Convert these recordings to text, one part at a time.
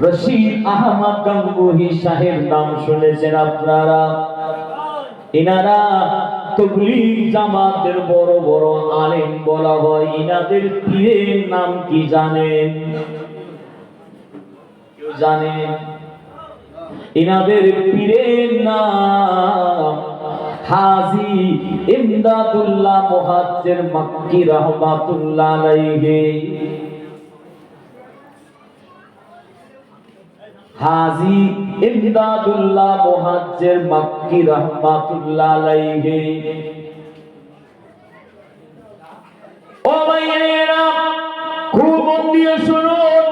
রশিদ আহমদ গাঙ্গুহি সাহেব নাম শুনেছেন আপনারা? ইনারা তবলিগ জামাতের বড় বড় আলেম বলা হয়। ইনাদের পীরের নাম কি জানেন? কেউ জানেন? ইনাদের পীরের নাম হাজী ইমদাদুল্লাহ মুহাজ্জির মক্কি রাহমাতুল্লাহ আলাইহি। হাজী ইমদাদুল্লাহ মুহাজ্জির মক্কি রাহমাতুল্লাহ আলাইহি। ও ভাইয়েরা, খুব মন দিয়ে শুনুন,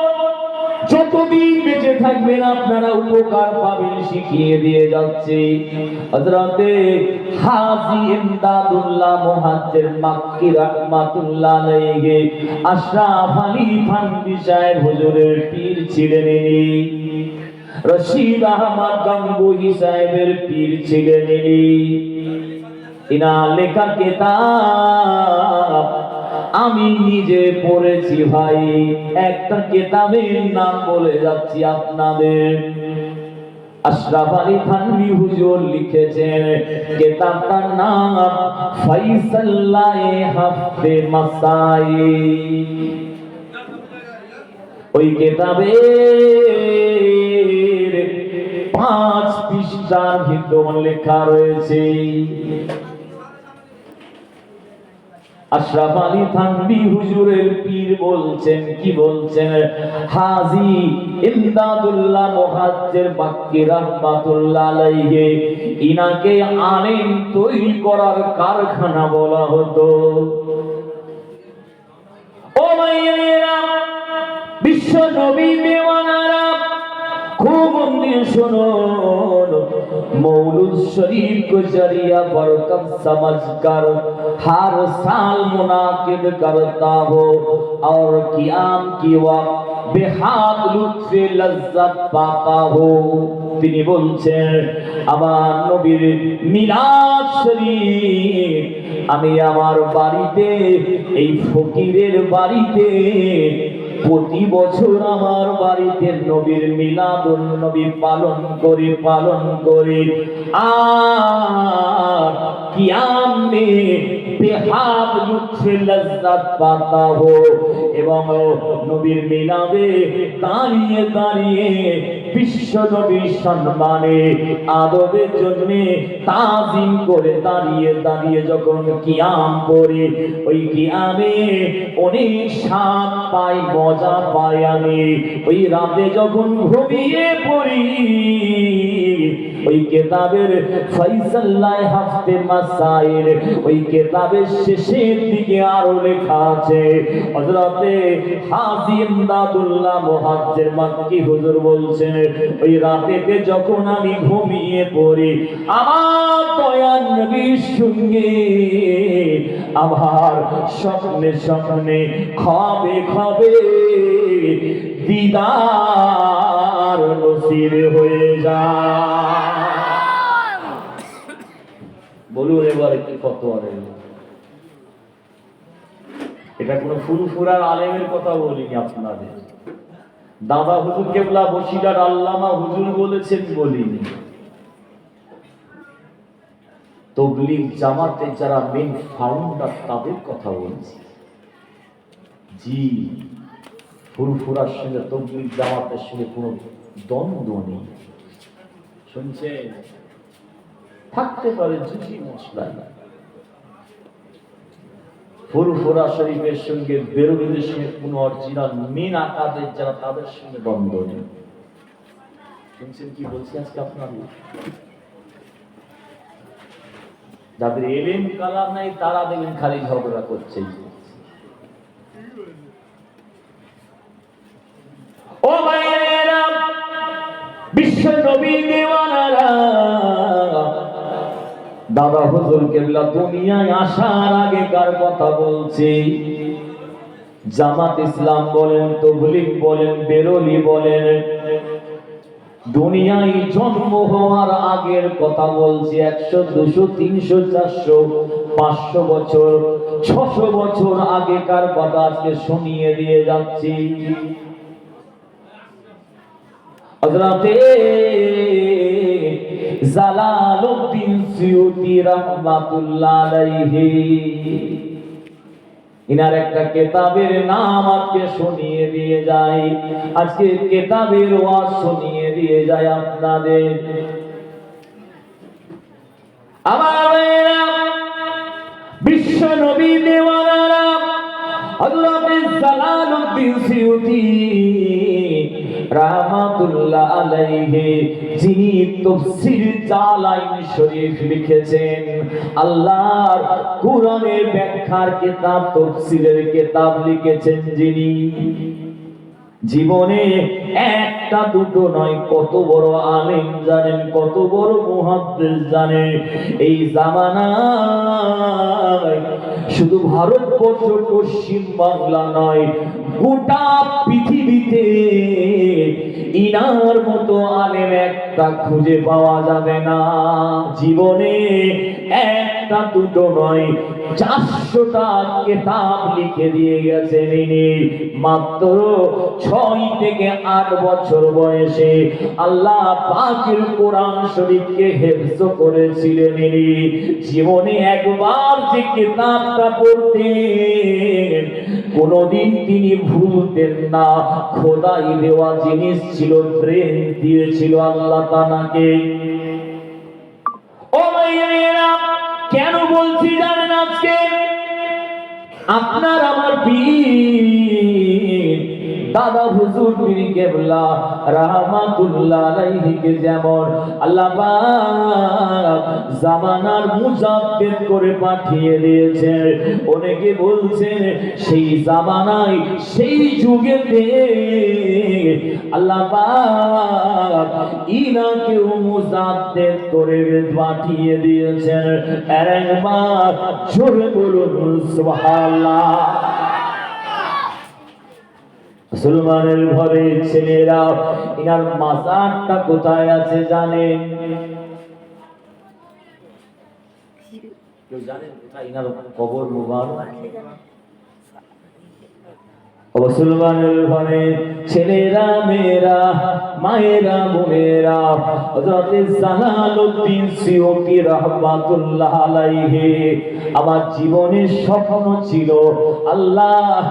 যতদিন বেঁচে থাকবেন আপনারা উপকার পাবেন শিখিয়ে দিয়ে যাচ্ছে। হযরতে হাজী ইমদাদুল্লাহ মুহাজ্জির মক্কি রাহমাতুল্লাহ আলাইহি আশরাফ আলী থানভী সাহেব হুজুরের পীর ছিলেন। ইনি রশিদ আহমদ গাঙ্গুহি সাহেবের পীর ছিলেন। ইনার লেখা কিতাব আমি নিজে পড়েছি ভাই। একটা কিতাবের নাম বলে যাচ্ছি আপনাদের। আশরাফ আলী থানভী হুজুর লিখেছেন, কিতাবটার নাম ফাইসাল্লায়ে হাফে মাসাইল। ওই কিতাবের 5 পৃষ্ঠার ভিতর লেখা রয়েছে। আশরাফ আলী থানভী হুজুরের পীর বলছেন, কি বলছেন? হাজী ইমদাদুল্লাহ মুহাজ্জির মক্কি রাহমাতুল্লাহ আলাইহি, ইনাকে আলেম তৈরি করার কারখানা বলা হতো। ও ভাইয়েরা, বিশ্ব নবী দেওয়ানারা, খুব মন দিয়ে শুনুন। मौलूद शरीफ को जरिया बरकत समझकर हर साल मुनाकिद करता हो और क़ियाम की वक्त बेहाद लुत्फ़ लज्जत पाता हो। তিনি বলছেন, আমার নবীর মিলাদ শরীফ আমি আমার বাড়িতে, এই ফকিরের বাড়িতে প্রতি বছর আমার বাড়িতে নবীর মিলাদুন নবী পালন করি। আর কিয়ামে বেহাদ লুৎফে লজ্জত পাতা হো, এবং নবীর মিলাদে দাঁড়িয়ে দাঁড়িয়ে বিশ্ব নবীর সম্মানে আদবের জন্য তাজিম করে দাঁড়িয়ে দাঁড়িয়ে যখন কিয়াম করি, ওই কিয়ামে অনেক স্বাদ পাই, মজা পাই আমি। ওই রাতে যখন ঘুমিয়ে পড়ি, ওই কিতাবের ফাইসাল্লায়ে হাফে মাসাইল, ওই কিতাবের শেষের দিকে আরো লেখা আছে, হযরতে হাজী ইমদাদুল্লাহ মুহাজ্জির মক্কি হুজুর বলছেন, ওই রাতেতে যখন আমি ঘুমিয়ে পড়ি, আমার দয়ার নবীর সঙ্গে আমার স্বপ্নে স্বপ্নে খাবে খাবে দিদার নসিব হয়ে যায়। বলুন এবারে কি ফতোয়া দেন? এটা কোন ফুরফুরার আলেমের কথা বলিনি আপনাদের। দাদা হুজুর কেবলা বসিরার আল্লামা হুজুর বলেছেন বলিনি। তবলিগ জামাতে যারা মেন ফাউন্ডার তাদের কথা বলছি। জি, ফুরফুরার সঙ্গে তবলিগ জামাতের সঙ্গে কোনো দ্বন্দ্ব নেই। শুনছেন? থাকতে পারে জুজি মশলা। ফুরফুরা শরীফের সঙ্গে বেরোনীদের সঙ্গে কোনো অরিজিনাল মেন আকাদের যারা তাদের সঙ্গে দ্বন্দ্ব নেই। শুনছেন কি বলছি আজকে আপনাদের? যাদের এলেম কালাম নাই তারা দেখবেন খালি ঝগড়া করছে। ও ভাইয়েরা, বিশ্ব নবী দেওয়ানারা, দাদা হুজুর কেবলা দুনিয়ায় আসার আগেকার কথা বলছি। জামাত ইসলাম বলেন, তবলিগ বলেন, বেরোলি বলেন, দুনিয়ায় জন্ম হওয়ার আগের কথা বলছি। 100, 200, 300, 400, 500 বছর, 600 বছর আগেকার কথা আজকে শুনিয়ে দিয়ে যাচ্ছি। হযরতে জালালউদ্দিন সুয়ুতী রাহমাতুল্লাহ আলাইহি ইনার একটা কিতাবের নাম আজকে শুনিয়ে দিয়ে যায়, আজকে কিতাবের ওয়াজ শুনিয়ে দিয়ে যায় আপনাদের। আমার বিশ্ব নবী দেওয়ানারা হযরত জালালউদ্দিন সুয়ুতী রাহমাতুল্লাহ আলাইহি যিনি তাফসীর জালালাইন শরীফ লিখেছেন, আল্লাহর কোরআনের ব্যাখ্যার কিতাব, তাফসীরের কিতাব লিখেছেন যিনি, জীবনে একটা দুটো নয় কত বড় আলেম জানেন, কত বড় মুহাদ্দিস জানেন। এই জামানায় শুধু ভারতবর্ষ পশ্চিম বাংলা নয়, গোটা পৃথিবীতে ইনার মতো আলেম একটা খুঁজে পাওয়া যাবে না। জীবনে একটা দুটো নয় 400টা কিতাব লিখে দিয়ে গেছেন ইনি। মাত্র 6 থেকে 8 বছর বয়সে আল্লাহ পাকের কোরআন শরীফকে হেফজ করেছিলেন ইনি। জীবনে একবার যে কিতাবটা পড়তেন কোনদিন তিনি ভুলতেন না। খোদাই দেওয়া জিনিস ছিল, ব্রেন দিয়েছিল আল্লাহ তাআলাকে। ও ভাইয়েরা, কেন বলছি জানেন? আজকে আপনার আমার পীর দাদা হুজুর পীর কেবলা রাহমাতুল্লাহ আলাইহিকে যেমন আল্লাহ পাক জামানার মুজাদ্দিদ করে পাঠিয়ে দিয়েছেন, অনেকে বলছেন সেই জামানায় সেই যুগেতে আল্লাহ পাক ইনাকেও মুজাদ্দিদ করে পাঠিয়ে দিয়েছেন। আর একবার জোরে বলুন সুবহানাল্লাহ। মুসলমানের ঘরের ছেলেরা, ইনার মাজারটা কোথায় আছে জানেন? কেউ জানেন কোথায় ইনার কবর মুবারক? মুসলমানের ঘরে ছেলেরা, মেয়েরা, মায়েরা, বোনেরা, হযরত জালালউদ্দিন সুয়ুতী রাহমাতুল্লাহ আলাইহি আমার জীবনের স্বপ্ন ছিল আল্লাহ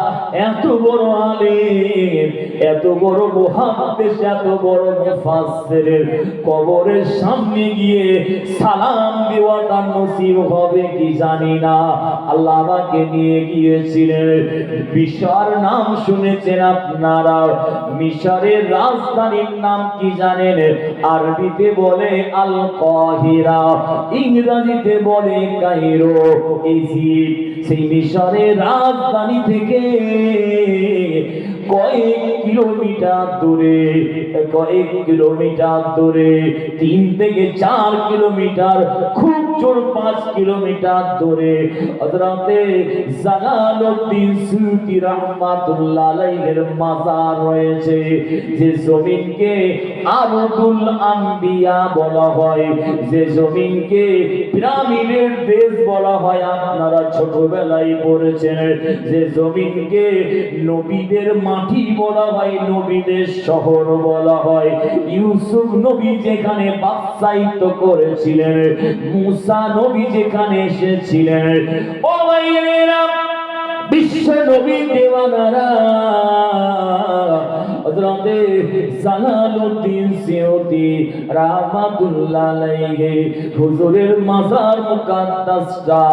এত বড় আলেম, এত বড় মুহাদ্দিস, এত বড় মুফাসসিরের কবরের সামনে গিয়ে সালাম দেওয়াটা নসিব হবে কি জানি না। আল্লাহ আমাকে নিয়ে গিয়েছিলেন। বিশার নাম শুনেছেন আপনারা? মিশরের রাজধানীর নাম কি জানেন? আরবিতে বলে আল কাহিরা, ইংরেজিতে বলে কায়রো, ইজিপ্ট। সেই মিশরের রাজধানী থেকে কয়েক কিলোমিটার দূরে, 3 থেকে 4 কিলোমিটার, খুব জোর 5 কিলোমিটার দূরে হযরতে জালালউদ্দিন সুয়ুতী রাহমাতুল্লাহ আলাইহির মাজার রয়েছে। যে জমিনকে আরদুল আম্বিয়া বলা হয়, যে জমিনকে পিরামিডের দেশ বলা হয়, আপনারা ছোটবেলায় পড়েছেন। যে জমিনকে নবীদের মাটি বলা হয়, নবীদের শহর বলা হয়। ইউসুফ নবী যেখানে বাদশাহিত্ব করেছিলেন, মুসা নবী যেখানে এসেছিলেন। ও ভাইয়েরা, বিশ্ব নবী দেওয়ানারা হযরতে জালালউদ্দিন সুয়ুতী রাহমাতুল্লাহ আলাইহি হুজুরের মাজার মুকাদ্দাসটা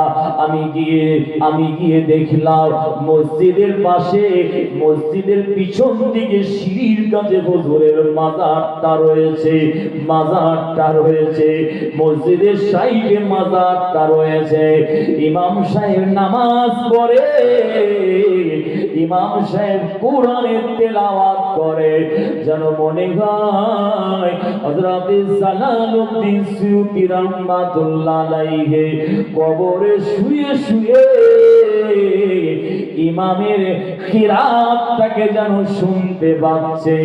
আমি গিয়ে দেখলাম মসজিদের পাশে, মসজিদের পিছন দিকে সিঁড়ির কাছে হুজুরের মাজারটা রয়েছে। মসজিদের সাইডে মাজারটা রয়েছে। ইমাম সাহেব নামাজ পড়ে, ইমাম সাহেব কোরআনের তেলাওয়াত করে, যেন মনে হয় হযরত জালালউদ্দিন সুয়ুতী রাহমাতুল্লাহ আলাইহি কবরে শুয়ে শুয়ে ইমামের কিরাতটাকে যেন শুনতে পাচ্ছে।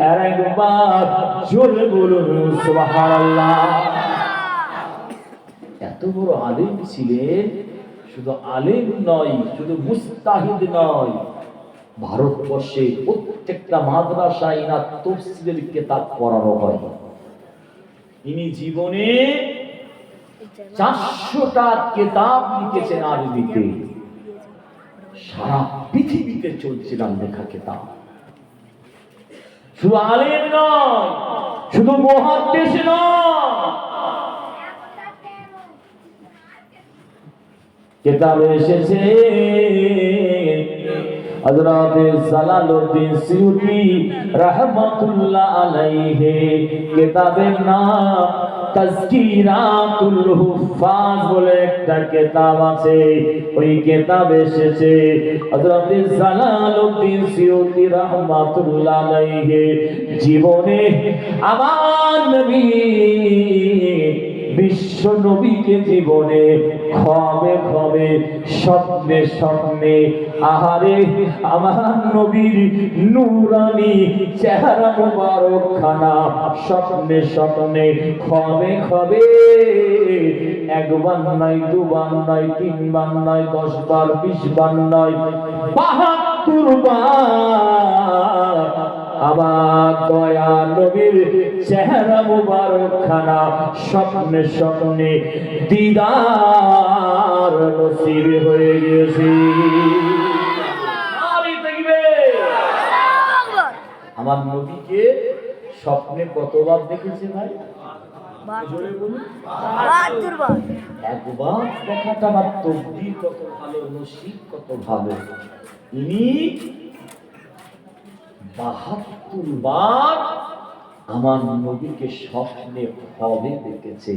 আর একবার জোরে বলুন সুবহানাল্লাহ। এত বড় আলেম ছিলেন। শুধু আলেম নয়, শুধু মুস্তাহিদ নয়, ভারতবর্ষে প্রত্যেকটা মাদ্রাসায় ইনার তাফসীরের কিতাব পড়ানো হয়। ইনি জীবনে 400টা কিতাব লিখেছেন আরবিতে, সারা পৃথিবীতে চলছিলাম লেখা কিতাব। শুধু আলেম নয়, শুধু মুহাদ্দিস নয়, কিতাবে এসেছে হযরত জালালউদ্দিন সিয়ুতি রাহমাতুল্লাহ আলাইহি, কিতাবের নাম তাজকিরাতুল হুফাজ বলে একটা কিতাব আছে। ওই কিতাবে এসেছে হযরত জালালউদ্দিন সিয়ুতি রাহমাতুল্লাহ আলাইহি জীবনে আমার নবী বিশ্ব নবীকে জীবনে খবে খবে স্বপ্নে স্বপ্নে আহারে আমার নবীর নূরানি চেহারা মুবারক খানা স্বপ্নে স্বপ্নে খবে খবে একবার নয়, দুবার নয়, তিনবার নয়, 10 বার, 20 বার নয়, 72 বার আমার দয়া নবীর চেহারা মুবারক খানা স্বপ্নে স্বপ্নে দিদার নসিব হয়ে গেছে। আমার নবীকে স্বপ্নে কতবার দেখেছে ভাই? জোরে বলুন। একবার দেখাটা আমার তকদীর কত ভালো, নসিব কত ভালো। ইনি 72 বার আমার নবীকে স্বপ্নে হবে দেখেছে।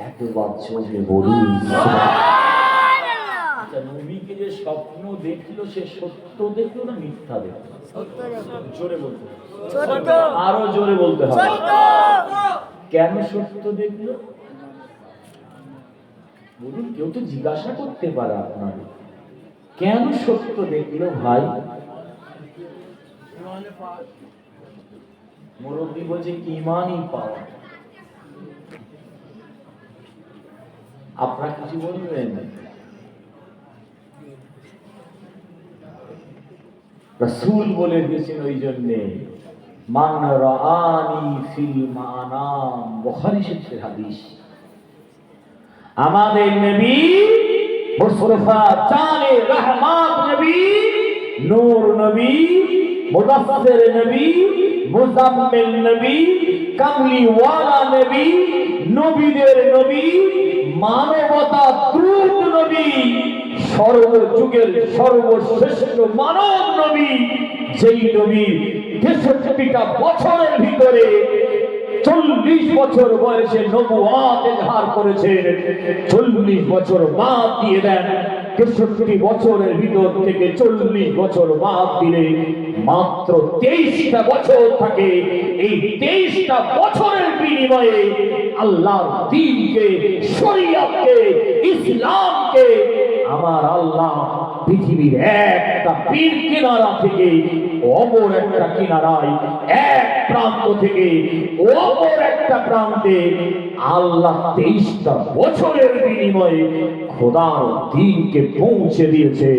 একবার জোরে বলুন। নবীকে যে স্বপ্ন দেখলো সে সত্য দেখলো না মিথ্যা দেখলো? জোরে বলতে, আরো জোরে বলতে হবে। কেন সত্য দেখলো বলুন? কেউ তো জিজ্ঞাসা করতে পারে আপনাকে, কেন সত্য দেখলো ভাই? মুরব্বী বলছে ইমানই পাওয়া। আপনারা কিছু বলবেন? রাসূল বলে দিয়েছেন ওই জন্যে, মান রাআনি ফিল মানাম, বুখারী শরীফের হাদিস। আমাদের নবী মুস্তাফা জানে রহমত নবী, নূর নবী, মুদাসসির নবী, মুজাম্মিল নবী, কামলিওয়ালা নবী, নবীদের নবী, মানবতা দূত নবী, সর্বযুগের সর্বশ্রেষ্ঠ মানব নবী, যেই নবী 63টা বছরের ভিতরে 40 বছর বয়সে নবুয়াত ইজহার করেছেন। 40 বছর বাদ দিয়ে দেন, 63 বছরের ভিতর থেকে 40 বছর বাদ দিলে মাত্র 23টা বছর থাকে। এই 23টা বছরের বিনিময়ে আল্লাহর দ্বীনকে, শরীয়তকে, ইসলামকে আমার আল্লাহ পৃথিবীর একটা পীর কিনারা থেকে অপর একটা কিনারায়, এক প্রান্ত থেকে অপর একটা প্রান্তে আল্লাহ 23টা বছরের বিনিময়ে খোদার দ্বীনকে পৌঁছে দিয়েছে।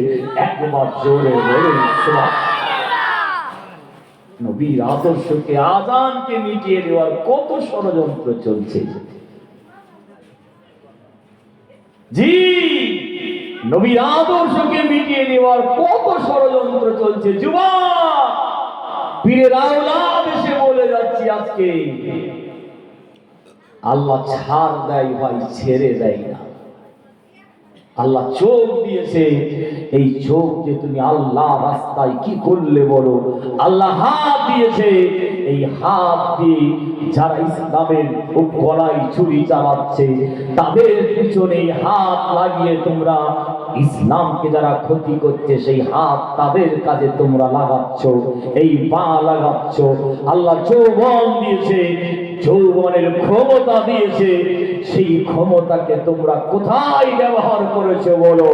একবার জোরে বলুন সুবহানাল্লাহ। নবীর আদর্শকে, আযানকে মিটিয়ে দেওয়ার কত ষড়যন্ত্র চলছে। জি, নবীর আদর্শকে মিটিয়ে দেওয়ার কত ষড়যন্ত্র চলছে। যুবক পীরের আওলাদ এসে বলে যাচ্ছি আজকে, আল্লাহ ছাড় দেয় ভাই, ছেড়ে দেয় না। আল্লাহ চোখ দিয়েছে, এই চোখ যে তুমি আল্লাহ রাস্তায় কি করলে বলো। আল্লাহ হাত দিয়েছে, এই হাত দিয়ে যারা ইসলামের গলায় ছুরি চালাচ্ছে তাদের পিছনে হাত লাগিয়ে তোমরা ইসলামকে যারা ক্ষতি করছে সেই হাত তাদের কাজে তোমরা লাগাচ্ছ, এই পা লাগাচ্ছ। আল্লাহ যৌবন দিয়েছে, যৌবনের ক্ষমতা দিয়েছে, সেই ক্ষমতাকে তোমরা কোথায় ব্যবহার করেছো বলো?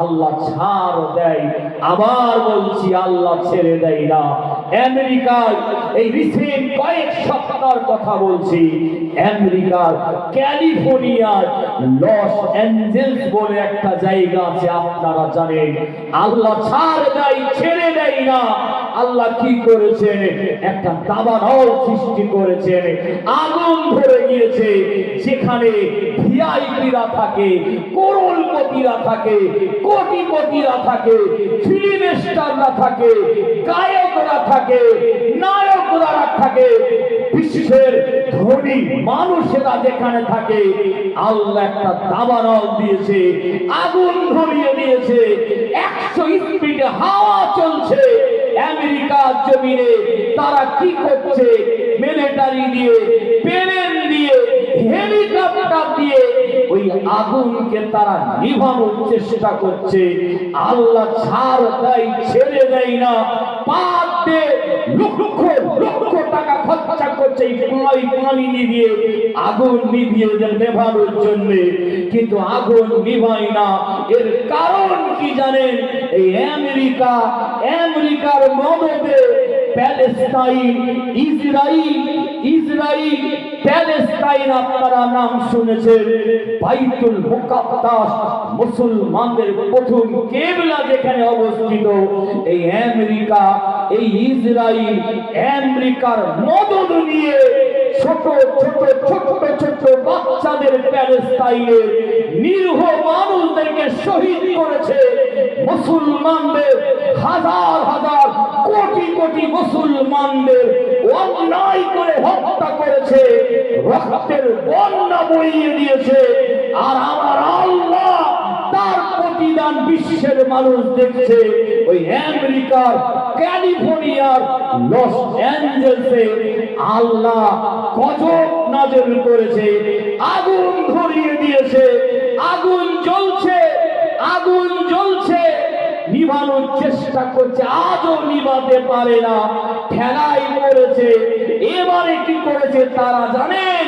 আল্লাহ ছাড় দেয়, আবার বলছি আল্লাহ ছেড়ে দেয় না। আমেরিকার এই রিসেন্ট কয়েক সপ্তাহের কথা বলছি, আমেরিকার ক্যালিফোর্নিয়ার লস অ্যাঞ্জেলস বলে একটা জায়গা আছে, আপনারা জানেন। আল্লাহ ছাড় দেয়, ছেড়ে দেয় না। আল্লাহ কি করেছেন, একটা দাবানল সৃষ্টি করেছেন, আগুন ধরে গিয়েছে। যেখানে ভিআইপিরা থাকে, করোড়পতিরা থাকে, কোটিপতিরা থাকে, ফিল্ম স্টাররা থাকে, গায়করা থাকে, নায়করা থাকে, বিশ্বের ধনী মানুষেরা যেখানে থাকে, আল্লাহ একটা দাবানল দিয়েছে, আগুন ধরিয়ে দিয়েছে। 100 স্পিডে হাওয়া চলছে আমেরিকার জমিনে। তারা কি করছে? মিলিটারি দিয়ে, প্লেন দিয়ে, হেলিকপ্টার দিয়ে ওই আগুনকে তারা নিভানোর চেষ্টা করছে। আল্লাহ ছাড় দেয়, ছেড়ে দেয় না। পার ডে লক্ষ লক্ষ টাকা খরচা করছে এই পানি নিভিয়ে, আগুন নিভিয়ে নেভানোর জন্য, কিন্তু আগুন নিভায় না। এর কারণ কি জানেন? এই আমেরিকার মদদে প্যালেস্টাইন, ইসরাইল প্যালেস্টাইন আপনারা নাম শুনেছেন। বাইতুল মুকাদ্দাস মুসলমানদের প্রথম কিবলা যেখানে অবস্থিত, এই আমেরিকা, এই ইসরাইল আমেরিকার মদদ নিয়ে ছোট ছোট বাচ্চাদের প্যালেস্টাইনের নিরীহ মানুষদেরকে শহীদ করেছে। মুসলমানদের হাজার হাজার কোটি কোটি মুসলমানদের অন্যায় করে হত্যা করেছে, রক্তের বন্যা বইয়ে দিয়েছে। আর আমার আল্লাহ তার প্রতিদান বিশ্বের মানুষ দেখছে। ওই আমেরিকার ক্যালিফোর্নিয়ার লস অ্যাঞ্জেলসে আল্লাহ গজব নাযিল করেছে, আগুন ধরিয়ে দিয়েছে। আগুন জ্বলছে, নিভানোর চেষ্টা করছে, আজও নিভাতে পারে না, ঠেলাই পড়েছে। এবারে কি করেছে তারা জানেন?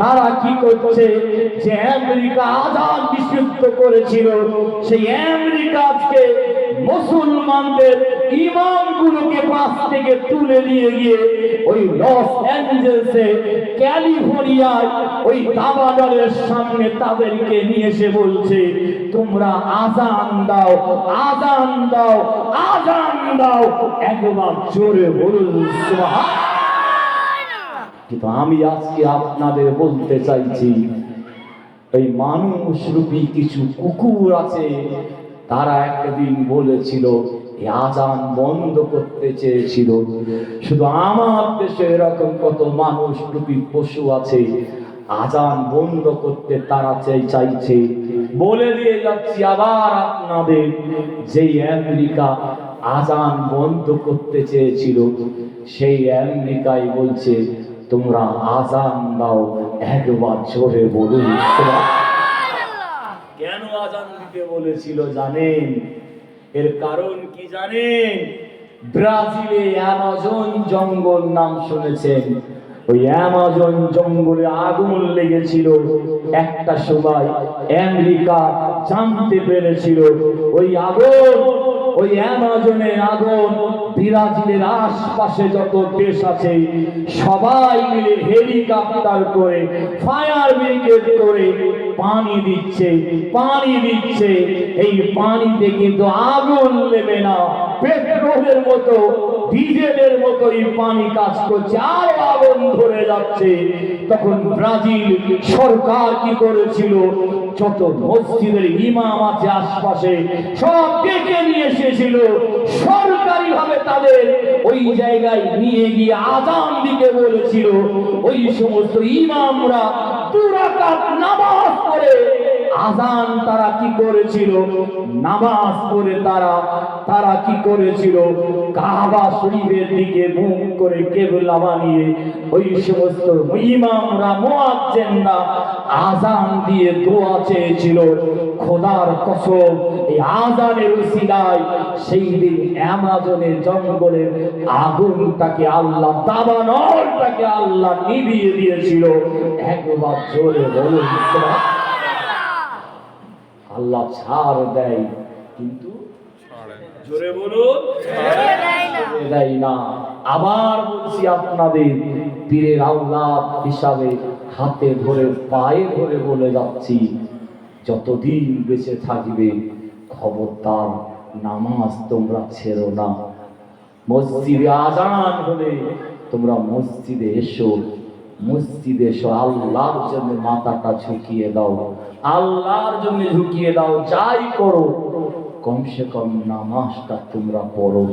তারা কি করছে? যে আমেরিকা আজান নিষিদ্ধ করেছিল, সেই আমেরিকা আজকে মুসলমানদের ইমামগুলোকে পাশ থেকে তুলে নিয়ে গিয়ে ওই লস অ্যাঞ্জেলসে, ক্যালিফোর্নিয়ায় ওই দাবানলের সামনে তাদেরকে নিয়ে এসে বলছে, তোমরা আজান দাও, আজান দাও, আজান দাও। একবার জোরে বলুন সুবহানাল্লাহ। কিন্তু আমি আজকে আপনাদের বলতে চাইছি, এই মানুষ রূপী কিছু কুকুর আছে, তারা একদিন বলেছিল এই আজান বন্ধ করতে চেয়েছিল। শুধু আমার দেশে এরকম কত মানুষ রূপী পশু আছে, আজান বন্ধ করতে তারা চাইছে। বলে দিয়ে যাচ্ছি আবার আপনাদের, যেই আমেরিকা আজান বন্ধ করতে চেয়েছিল, সেই আমেরিকাই বলছে তোমরা আজান দাও। একবার জোরে বলুন। কেন আজান দিতে বলেছিল জানেন? এর কারণ কি জানেন? ব্রাজিলে অ্যামাজন জঙ্গল নাম শুনেছেন? ওই অ্যামাজন জঙ্গলে আগুন লেগেছিল। একটা সময় আমেরিকা জানতে পেরেছিল ওই আগুন, ওই অ্যামাজনের আগুন ব্রাজিলের আশপাশে যত দেশ আছে সবাই মিলে হেলিকপ্টার করে, ফায়ার ব্রিগেড করে পানি দিচ্ছে। এই পানিতে কিন্তু আগুন নেবে না, পেট্রোলের মতো, ডিজেলের মতো এই পানি কাজ করছে, আর আগুন ধরে যাচ্ছে। তখন ব্রাজিল সরকার কি করেছিল? যত মসজিদের ইমাম আছে আশপাশে সব ডেকে নিয়ে এসেছিল, সরকারি ভাবে তাদের ওই জায়গায় নিয়ে গিয়ে আজান দিতে বলেছিল। ওই সমস্ত ইমামরা 2 রাকাত নামাজ পড়ে আজান তারা কি করেছিল? নামাজ পড়ে তারা কি করেছিল? কাবা শরীফের দিকে মুখ করে কিবলা বানিয়ে ওই সমস্ত ইমামরা, মুয়াজ্জিনরা আজান দিয়ে দোয়া চেয়েছিল। খোদার কসম, এই আজানের উসিলায় সেই দিন অ্যামাজনের জঙ্গলের আগুনটাকে আল্লাহ, দাবানলটাকে আল্লাহ নিভিয়ে দিয়েছিল। একবার জোরে বলুন আল্লাহ ছাড় দেয়, কিন্তু জোরে বলুন দেয় না। আবার বলছি আপনাদের, পীরের আওলাদ হিসাবে হাতে ধরে পায়ে ধরে বলে যাচ্ছি, যতদিন বেঁচে থাকবে খবরদার নামাজ তোমরা ছেড়ো না। মসজিদে আজান হলে তোমরা মসজিদে এসো, মসজিদে এসো, আল্লাহর জন্য মাথাটা ঝুঁকিয়ে দাও, আল্লাহর জন্য ঝুঁকিয়ে দাও, যাই করো কমসে কম নামাজটা তোমরা পড়ো।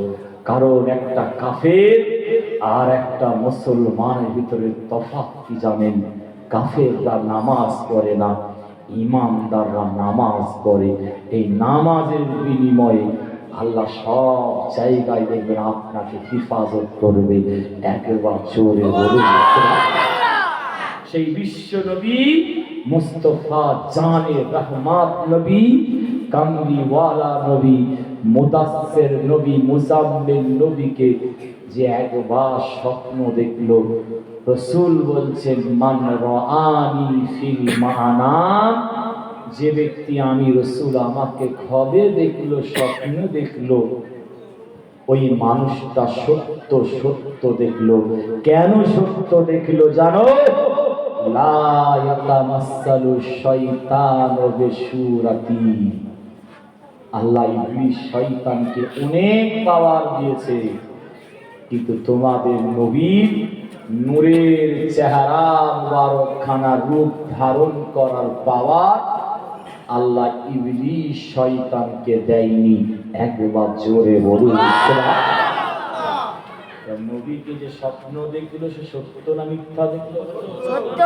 কারণ একটা কাফের আর একটা মুসলমানের ভিতরে তফাৎ কি জানেন? কাফেররা নামাজ পড়ে না, ইমানদাররা নামাজ পড়ে। এই নামাজের বিনিময়ে আল্লাহ সব জায়গায় দেখবেন আপনাকে হিফাজত করবে। একবার জোরে বলুন। সেই বিশ্ব নবী মুস্তাফা জানে রহমাত নবী, কামলিওয়ালা নবী, মুদাসসির নবী, মুজাম্মিল নবীকে যে একবার স্বপ্ন দেখলো, রাসূল বলছেন মান রাআনি ফিল মানাম, যে ব্যক্তি আমি রাসূল আমাকে খবে দেখলো, স্বপ্ন দেখলো, ওই মানুষটা সত্য সত্য দেখলো। কেন সত্য দেখলো জানো? লা ইয়াতামাসসালু শাইতানু বিসূরাতি, আল্লাহ ইবলিস শয়তানকে অনেক পাওয়ার দিয়েছে, কিন্তু তোমাদের নবীর নূরের চেহারা মুবারক খানা রূপ ধারণ করার পাওয়ার আল্লাহ ইবলিস শয়তানকে দেয়নি। একবার জোরে বলুন সুবহানাল্লাহ। নবীকে যে স্বপ্ন দেখলো সে সত্য না মিথ্যা দেখলো? সত্য।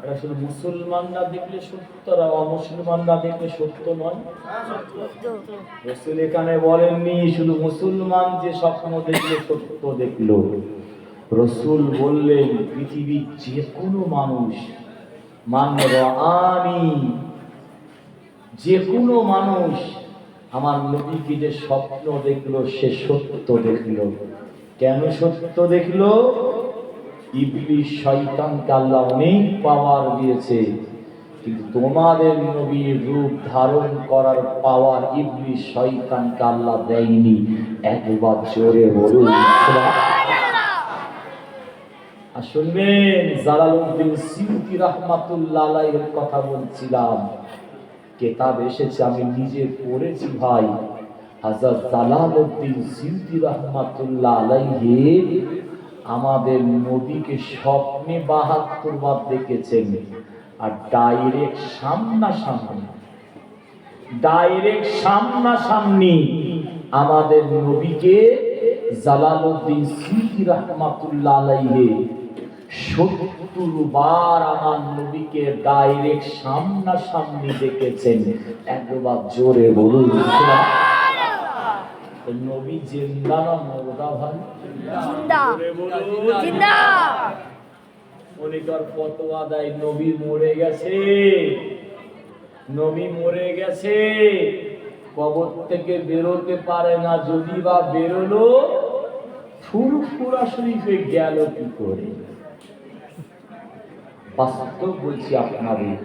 এটা শুধু মুসলমানরা দেখলে সত্য, আর অমুসলমানরা দেখলে সত্য নয়। রাসূল এখানে বলেননি শুধু মুসলমান যে স্বপ্ন দেখলে সত্য দেখলো। রাসূল বললেন পৃথিবীর যে কোনো মানুষ, মান রাআনি, যে কোনো মানুষ আমার নবীকে যে স্বপ্ন দেখলো সে সত্য দেখলো। কেন সত্য দেখলো? ইবলিস শয়তানকে আল্লাহ অনেক পাওয়ার দিয়েছে, কিন্তু তোমাদের নবীর রূপ ধারণ করার পাওয়ার ইবলিস শয়তানকে আল্লাহ দেয়নি। একবার জোরে বলুন সুবহানাল্লাহ। আর শুনবেন, জালালউদ্দিন সিয়ুতি রাহমাতুল্লাহ আলাইহির কথা বলছিলাম, কিতাব এসেছে আমি নিজে পড়েছি ভাই। হযরত জালালউদ্দিন সিয়ুতি রাহমাতুল্লাহ আলাইহি আমাদের নবীকে স্বপ্নে ৭২ বার দেখেছেন, আর ডাইরেক্ট সামনাসামনি আমাদের নবীকে জালালউদ্দিন সিয়ুতি রাহমাতুল্লাহ আলাইহি ৭০ বার আমার নবীকে ডাইরেক্ট সামনাসামনি দেখেছেন। একবার জোরে বলুন নবী জিন্দা না মুর্দা ভাই? জিন্দা। অনেকের ফতোয়া দেয় নবী মরে গেছে, নবী মরে গেছে, কবর থেকে বেরোতে পারে না, যদি বা বেরোলো ফুরফুরা শরীফে গেল কি করে? বাস্তব বলছি আপনাদের,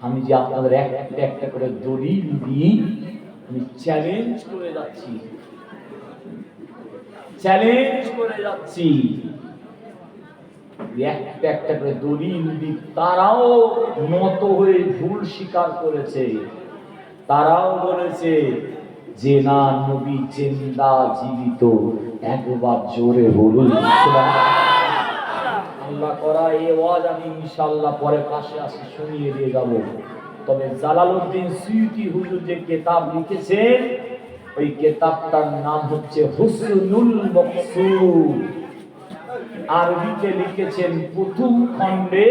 আমি যে আপনাদের একটা একটা করে দলিল দিই, আমি চ্যালেঞ্জ করে যাচ্ছি, একটা একটা করে দলিল দিই। তারাও নত হয়ে ভুল স্বীকার করেছে, তারাও বলেছে যে না নবী জিন্দা জীবিত। একবার জোরে বলুন আল্লাহ করা এই ওয়াজ আমি ইনশাআল্লাহ পরে পাশে আসি শুনিয়ে দিয়ে যাব। তবে জালালউদ্দিন সিয়ুতি হুজুর যে কিতাব লিখেছেন, ওই কিতাবটার নাম হচ্ছে হুসনুল মকসুদ। আরবিতে লিখেছেন, প্রথম খণ্ডে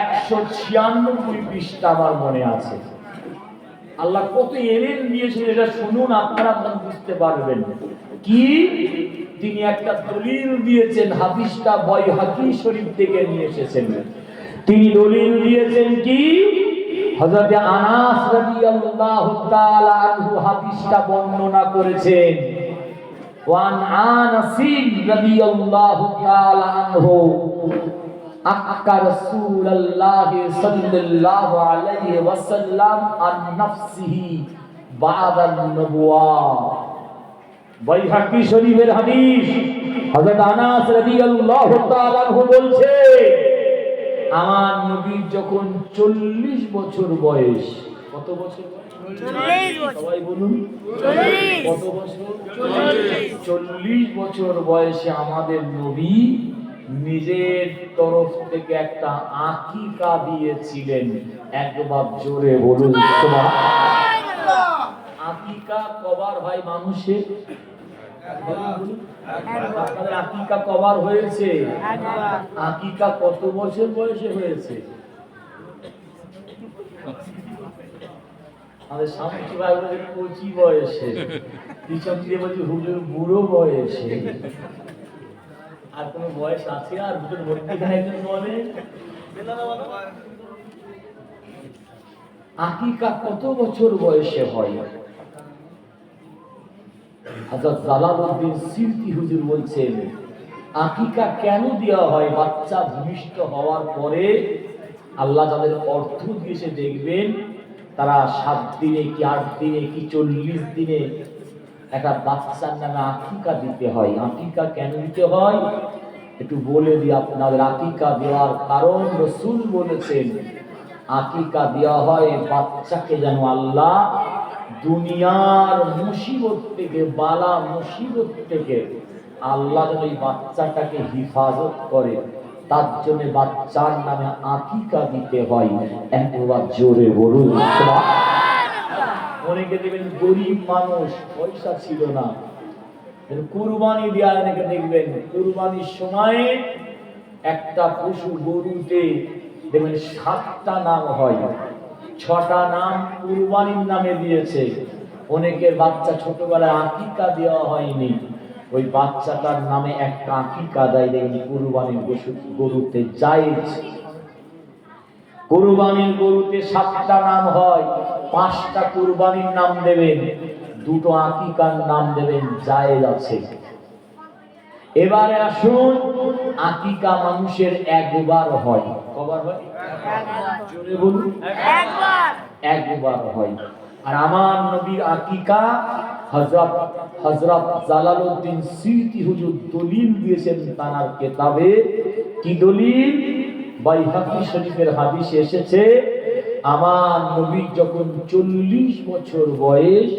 ১৯৬ পৃষ্ঠা আমার মনে আছে। আল্লাহ কত এলেম দিয়েছেন এটা শুনুন, আপনারা বুঝতে পারবেন। কি তিনি একটা দলিল দিয়েছেন, হাদিসটা বাইহাকি শরীফ থেকে নিয়ে এসেছেন। তিনি দলিল দিয়েছেন কি, হযরত আনাস রাদিয়াল্লাহু তাআলা আনহু হাদিসটা বর্ণনা করেছেন। ওয়ান আনাস রাদিয়াল্লাহু তাআলা আনহু আক্কা রাসূলুল্লাহ সাল্লাল্লাহু আলাইহি ওয়াসাল্লাম আন নাফসিহি বা'দান নবুওয়া। বাইহাকি শরীফের হাদিস, হযরত আনাস রাদিয়াল্লাহু তাআলা আনহু বলছে, আমার নবীর যখন 40 বছর বয়স, কত বছর? সবাই বলুন কত বছর? 40 বছর বয়সে আমাদের নবী নিজের তরফ থেকে একটা আকিকা দিয়েছিলেন। একবার জোরে বলুন সুবহানাল্লাহ। আকিকা কবার হয় মানুষের? আপনাদের আকিকা কবার হয়েছে? আকিকা কত বছর বয়সে হয়েছে? আমাদের সামনে ভাই বলে কচি বয়সে, পিছন দিয়ে বলছি হুজুর বুড়ো বয়সে। আর কোন বয়স আছে? আর দুটোর মধ্যেখানে একজন বলে আকিকা কত বছর বয়সে হয়? হযরত জালালউদ্দিন সিয়ুতি হুজুর বলছেন আকিকা কেন দেওয়া হয়? বাচ্চা ভূমিষ্ঠ হওয়ার পরে আল্লাহ যাদের অর্থ দিয়েছে দেখবেন তারা 7 দিনে কি 8 দিনে কি 40 দিনে একটা বাচ্চার নামে আকিকা দিতে হয়। আকিকা কেন দিতে হয় একটু বলে দিই আপনাদের। আকিকা দেওয়ার কারণ রাসূল বলেছেন আকিকা দেওয়া হয় বাচ্চাকে যেন আল্লাহ দুনিয়ার মুসিবত থেকে, বালা মুসিবত থেকে আল্লাহ যেন এই বাচ্চাটাকে হিফাজত করে, তার জন্য বাচ্চার নামে আকিকা দিতে হয়। একবার জোরে বলুন সুবহানাল্লাহ। অনেকে দেখবেন গরিব মানুষ, পয়সা ছিল না, কুরবানি দেওয়া, অনেকে দেখবেন কুরবানির সময় একটা পশু গরুতে দেখবেন 7টা নাম হয়, 6টা নাম কুরবানির নামে দিয়েছে। অনেকের বাচ্চা ছোটবেলায় আকিকা দেওয়া হয়নি, ওই বাচ্চাটার নামে একটা আকিকা দেয়, দেখবেন কুরবানির গরুতে জায়েজ। কুরবানির গরুতে 7টা নাম হয়, 5টা কুরবানির নাম দেবেন, 2টো আকিকার নাম দেবেন, জায়েজ আছে। এবারে আসুন, আকিকা মানুষের একবার হয়। কবার হয়? জোরে বলুন একবার হয়। আর আমার নবীর আকিকা হযরত জালালউদ্দিন সিয়ুতি হুজুর দলিল দিয়েছেন তার কিতাবে। কি দলিল? বাইহাকি শরীফের হাদিসে এসেছে আমার নবী যখন 40 বছর বয়স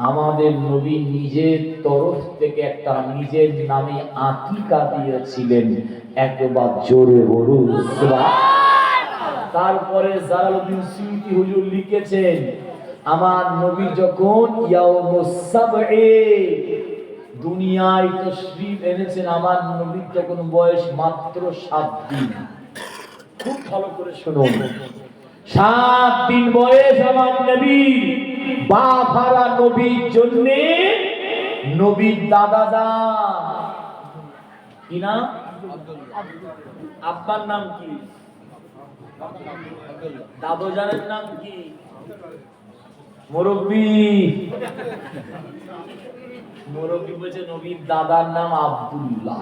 আমাদের নবী নিজের তরফ থেকে একটা নিজের নামে আকিকা দিয়েছিলেন। একবার জোরে বলুন সুবহানাল্লাহ। তারপরে জালালউদ্দিন সিয়ুতি হুজুর লিখেছেন আমার নবী যখন ইয়াউমুস সাবঈ দুনিয়ায় তাশরীফ এনেছেন, আমার নবীর তখন বয়স মাত্র 7 দিন। খুব ভালো করে শুনুন, 7 দিন বয়স আমার নবী। বাপ হারা নবীর জন্য নবীর দাদা যান, কি নাম? আব্বার নাম কি? দাদু জানের নাম কি? মুরব্বি। মুরব্বি বলছে নবীর দাদার নাম আব্দুল্লাহ।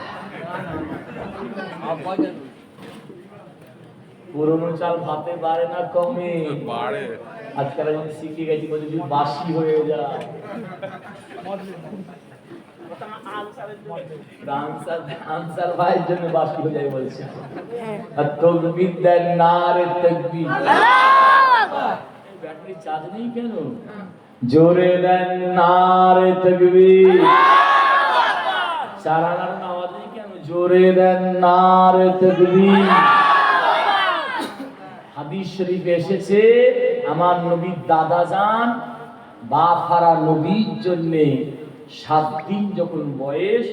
পুরনো চাল ভাতে বাড়ে না কমে? বাড়ে। আজকাল আমি শিখে গেছি যদি বাসি হয়ে যায়। আনসার ভাইয়ের জন্য বাসি হয়ে যায় বলছে। আর তাকবীর দেন, নারে তাকবীর। ব্যাটারি চার্জ নেই কেন? জোরে দেন নারে তাকবীর। চালানোর আওয়াজ নেই কেন? জোরে দেন নারে তাকবীর। হাদিস শরীফে এসেছে আমার নবীর দাদা যান বাপ হারা নবীর জন্য 7 দিন যখন বয়স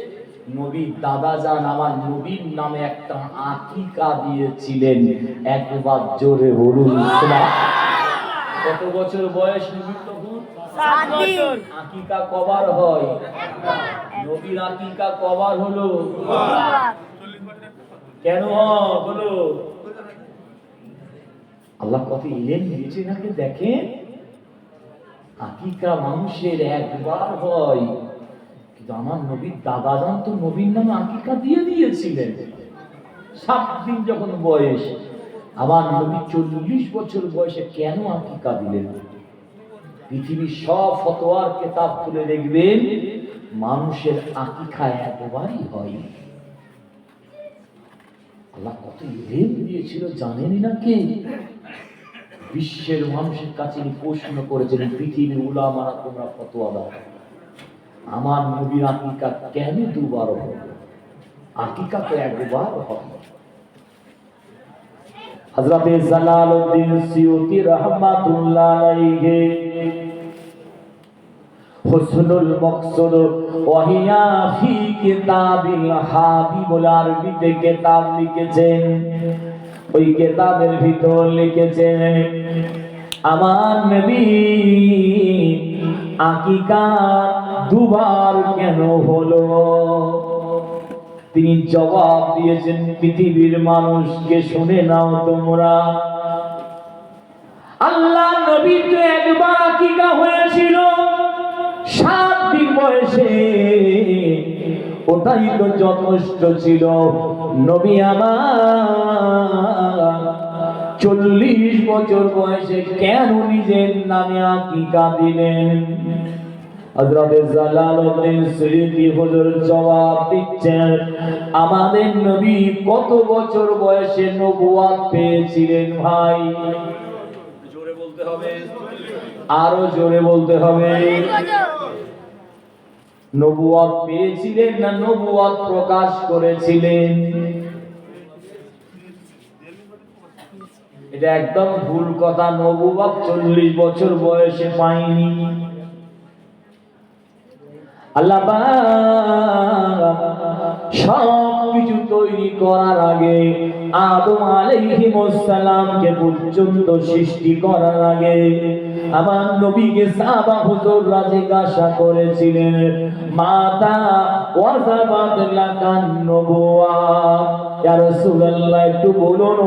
নবীর দাদা যান আমার নবীর নামে একটা আকিকা দিয়েছিলেন। একবার জোরে বলুন সুবহানাল্লাহ। কত বছর বয়স নবীর তখন? 7 বছর। আকিকা কবার হয়? নবীর আকিকা কবার হলো? কেন হলো? আল্লাহ কত ইলম দিয়েছে নাকি দেখেন। আকিকা মানুষের একবার হয়, কিন্তু আমার নবীর দাদা যান তো নবীর নামে আকিকা দিয়ে দিয়েছিলেন। 7 দিন যখন বয়স আমার নবী 40 বছর বয়সে কেন আকিকা দিলেন? পৃথিবীর সব ফতোয়ার কিতাব খুলে দেখবেন মানুষের আকিকা একবারই হয়। আল্লাহ কত ইলম দিয়েছিল জানেনই নাকি? বিশ্বের মানুষের কাছে প্রশ্ন করেছেন, পৃথিবীর উলামারা তোমরা ফতোয়া দাও, আমার নবীর আকিকা কেন দুবার হবে? আকিকা তো একবার হবে। হযরত জালালউদ্দিন সিয়ুতি রাহমাতুল্লাহ আলাইহি হুসনুল মাকসুদ ওয়াহিয়া ফি কিতাবিল হাবিবুল আরবিতে কিতাব লিখেছেন। ওই কিতাবের ভিতর লিখেছেন, আমার নবী আকিকা দুবার কেন হলো? তিনি জবাব দিয়েছেন, পৃথিবীর মানুষকে শুনে নাও তোমরা, আল্লাহ নবী তো একবার আকিকা হয়েছিল 7 দিন বয়সে, ওটাই তো যথেষ্ট ছিল। নবী আমার 40 বছর বয়সে কেন নিজের নামে আকিকা দিলেন? হযরত জালালউদ্দিন সিয়ুতি হুজুর জবাব দিচ্ছেন, আমাদের নবী কত বছর বয়সে নবুয়ত পেয়েছিলেন ভাই? জোরে বলতে হবে, আরো জোরে বলতে হবে। নবুয়ত পেয়েছিলেন না নবুয়ত প্রকাশ করেছিলেন? এটা একদম ভুল কথা। নবুয়ত 40 বছর বয়সে পাইনি। আল্লাহ সবকিছু তৈরি করার আগে, আদম আলাইহিস সালামকে পর্যন্ত সৃষ্টি করার আগে আমার নবীকে সাহাবা হুজুররা জিজ্ঞাসা করেছিলেন, মাতা ওয়াজাবাত লাকান নবুওয়াত, ইয়া রাসূলুল্লাহ একটু বলুন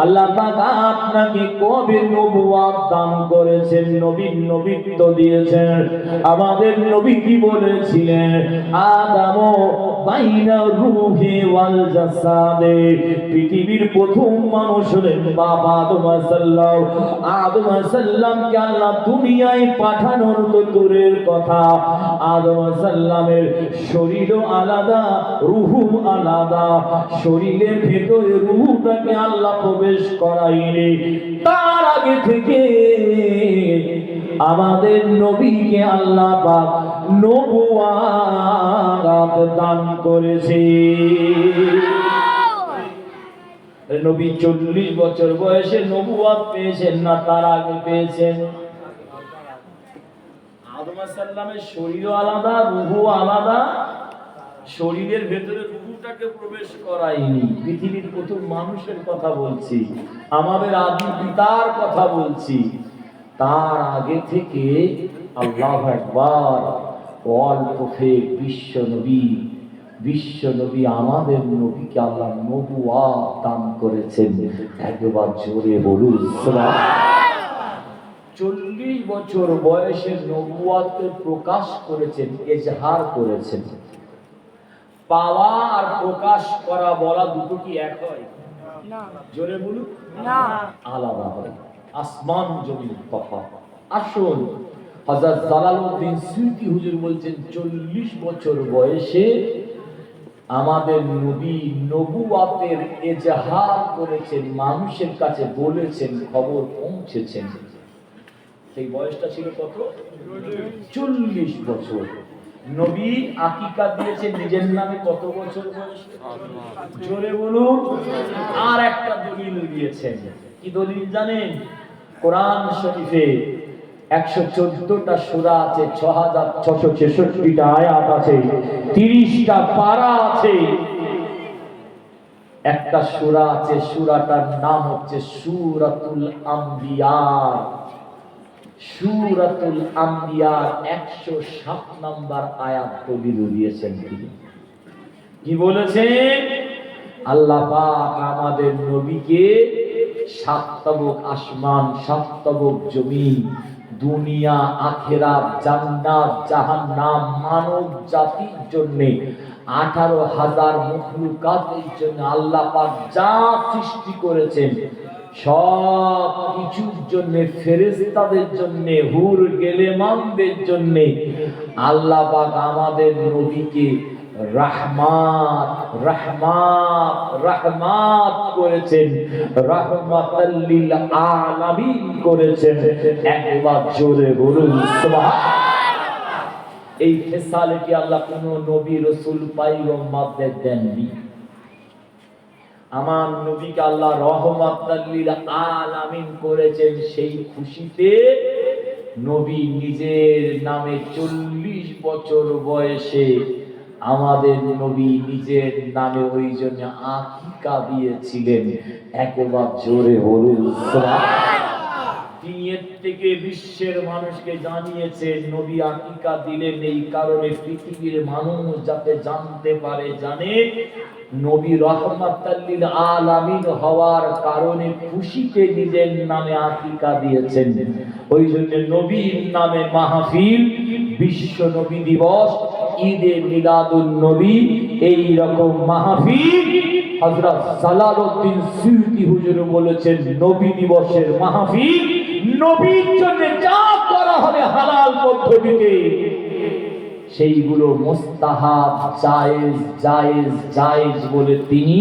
আল্লাহ পাক আপনাকে কবে নবুওয়াত দান করেছেন, নবীত্ব দিয়েছেন? আমাদের নবী কি বলেছিলেন? আদম বাইনা রূহি ওয়াল জাসাদে, পৃথিবীর প্রথম মানুষ হলেন বাবা আদম আলাইহিস সালাম। আদম আলাইহিস সালামকে আল্লাহ দুনিয়ায় পাঠানোর তো দূরের কথা, আদম আলাইহিস সালামের শরীরও আলাদা, রূহও আলাদা। শরীরের ভেতরে রূহটাকে আল্লাহ প্রবেশ করায়নি। তার আগে থেকে আমাদের নবীকে আল্লাহ পাক নবুওয়াত দান করেছে। নবী 40 বছর বয়সে নবুওয়াত পেয়েছেন না তার আগে পেয়েছেন? আদম আলাইহিস সালামের শরীরও আলাদা, রূহও আলাদা। শরীরের ভেতরে রূহটাকে প্রবেশ করায়নি। পৃথিবীর প্রথম মানুষের কথা বলছি, আমাদের আদি পিতার কথা বলছি। তার আগে থেকে আল্লাহু আকবার, অল্প বিশ্ব নবী আমাদের নবীকে আল্লাহ নবুওয়াত দান করেছেন। একবার জোরে বলুন সুবহানাল্লাহ। 40 বছর বয়সে নবুওয়াতকে প্রকাশ করেছেন, ইজহার করেছেন। পাওয়া আর প্রকাশ করা বলা দুটো কি এক হয়? না। জোরে বলুন না, আলাদা হয়। আসমান জমিন তফাৎ। আসুন, হযরত জালালউদ্দিন সিয়ুতি হুজুর বলছেন 40 বছর বয়সে আমাদের নবী নবুওয়াতের ইজহার করেছেন, মানুষের কাছে বলেছেন, খবর পৌঁছেছেন। সেই বয়সটা ছিল কত? 40 বছর। নবী আকিকা দিয়েছেন নিজের নামে কত বছর বয়সে? জোরে বলুন। আর একটা দলিল দিয়েছেন। কি দলিল জানেন? কোরআন শরীফে 114টা সূরা আছে, 6666টা আয়াত আছে, 30টা পারা আছে। একটা সূরা আছে, সূরাটার নাম হচ্ছে সূরাতুল আম্বিয়া। সূরাতুল আম্বিয়া 107 নম্বর আয়াত দলিল দিয়েছেন। কি বলেছেন? আল্লাহ পাক আমাদের নবীকে 7 তবক আসমান, 7 তবক জমিন, দুনিয়া, আখিরাত, জান্নাত, জাহান্নাম, মানব জাতির জন্য 18,000 মখলুকাতের জন্য আল্লাহ পাক যা সৃষ্টি করেছেন সব কিছুর জন্য, ফেরেশতাদের জন্য, হুর গেলেমানদের জন্য আল্লাহ পাক আমাদের নবীকে রাহমাত রাহমাত রাহমাত করেছেন, রাহমাতাল লিল আলামিন করেছেন। একবার জোরে বলুন সুবহানাল্লাহ। এই ফেসালে কি আল্লাহ কোন নবী রাসূল পয়গম্বরদের দেননি? আমার নবীকে আল্লাহ রহমাতাল লিল আলামিন করেছেন। সেই খুশিতে নবী নিজের নামে 40 বছর বয়সে আমাদের নবী নিজের নামে ওই জন্য আকিকা দিয়েছিলেন। একবার জোরে বলুন সুবহানাল্লাহ। তিনি এর থেকে বিশ্বের মানুষকে জানিয়েছেন নবী আকিকা দিলেন এই কারণে পৃথিবীর মানুষ যাতে জানতে পারে, জানে নবী রহমাতাল লিল আলামিন হওয়ার কারণে খুশিতে নিজের নামে আকিকা দিয়েছেন। ওই জন্য নবীর নামে মাহফিল, বিশ্ব নবী দিবস, ঈদে মিলাদুন নবী, এই রকম মাহফিল হযরত জালালউদ্দিন সুয়ুতী হুজুর বলেছেন নবী দিবসের মাহফিল নবীর জন্য যা করা হবে হালাল পদ্ধতিতে সেইগুলো মুস্তাহাব, জায়েজ জায়েজ জায়েজ বলে তিনি